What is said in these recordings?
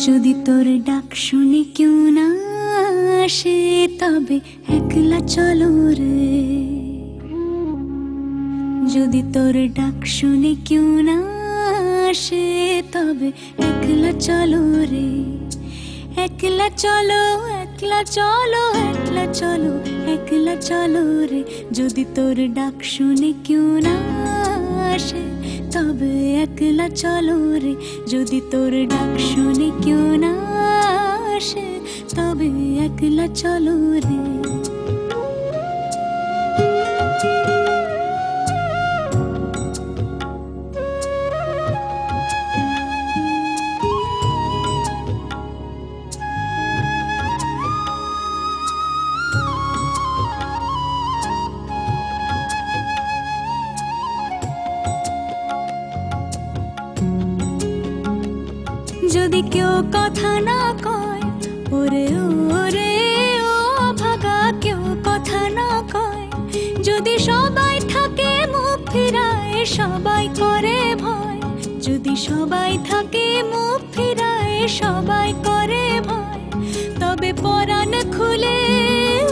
যদি তোর ডাক শুনে কেউ না আসে তবে একলা চলো রে। যদি তোর ডাক শুনে কেউ না আসে তবে একলা চলো রে। একলা চলো, একলা চলো, একলা চলো, একলা চলো রে। যদি তোর ডাক শুনে কেউ না আসে তবে একলা চলো রে। যদি তোর ডাক শুনে কেউ না আসে তবে একলা চলো রে। যদি কেউ কথা না কয়, ওরে ওরে ও ভাগা, কেউ কথা না কয়। যদি সবাই থাকে মুখ ফিরায়, সবাই করে ভয়। যদি সবাই থাকে মুখ ফিরায়, সবাই করে ভয়। তবে পরাণ খুলে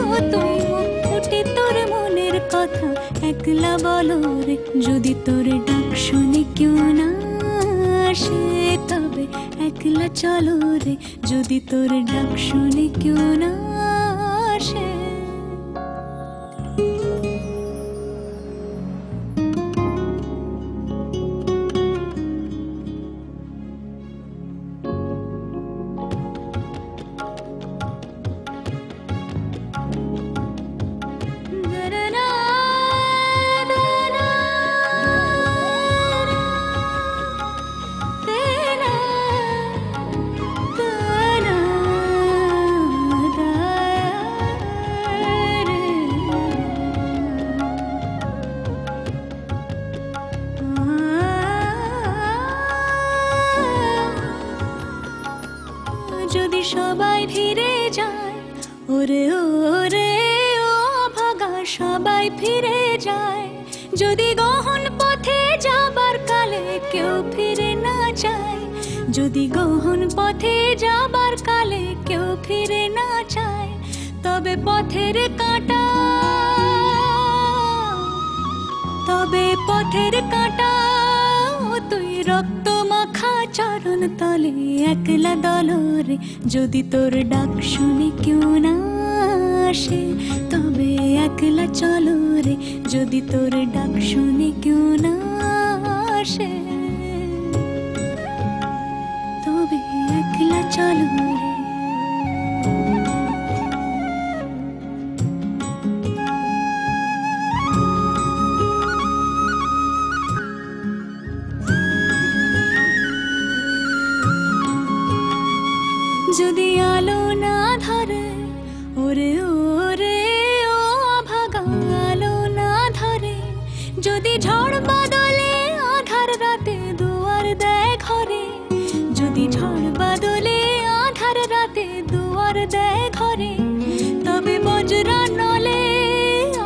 ও তুই মুখ ফুটে তোর মনের কথা একলা বলো রে। যদি তোর ডাক শুনে কেউ না আসে তবে একলা চলো রে। যদি তোর ডাক শুনে কেউ না আসে। যদি সবাই ফিরে যায়, ওরে ওরে ও ভাগা, সবাই ফিরে যায়। যদি গহন পথে যাবার কালে কেউ ফিরে না যায়। যদি গহন পথে যাবার কালে কেউ ফিরে না যায় তবে পথের কাঁটা, তবে পথের কাঁটা তুই রক্ত মাখা চরণ তলে একলা দলরে। যদি তোর ডাক শুনে কেউ না আসে তবে একলা চলো রে। যদি তোর ডাক শুনে কেউ না আসে তবে একলা চলো রে। যদি আলো না ধরে, ওরে ওরে ও ভাগা, আলো না ধরে। যদি ঝড় বাদলে আধার রাতে দুয়ার দেয় ঘরে। যদি ঝড় বাদলে আধার রাতে দুয়ার দেয় ঘরে তবে বজ্রা নলে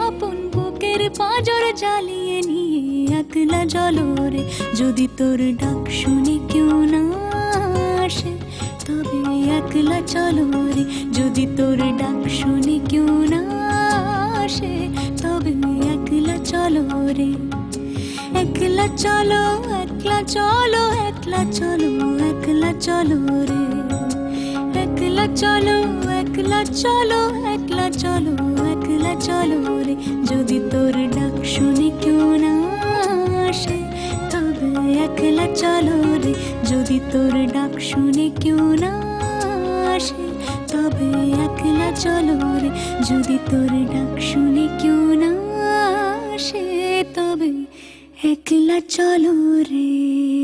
আপন বুকের পাঁজর জ্বালিয়ে নিয়ে একলা চলো রে। যদি তোর ডাক শুনে কেউ না আসে তবে একলা চলো রে। যদি তোর ডাক শুনে কেউ না আসে তবে একলা চলো রে। একলা চলো, একলা চলো, একলা চলো, একলা চলো রে। একলা চলো, একলা চলো, একলা চলো, একলা চলো রে। যদি তোর ডাক শুনে কেউ না আসে তবে একলা চলো রে। যদি তোর ডাক শুনে কেউ না আসে তবে একলা চলো রে। যদি তোর ডাক শুনে কেউ না আসে তবে একলা চলো রে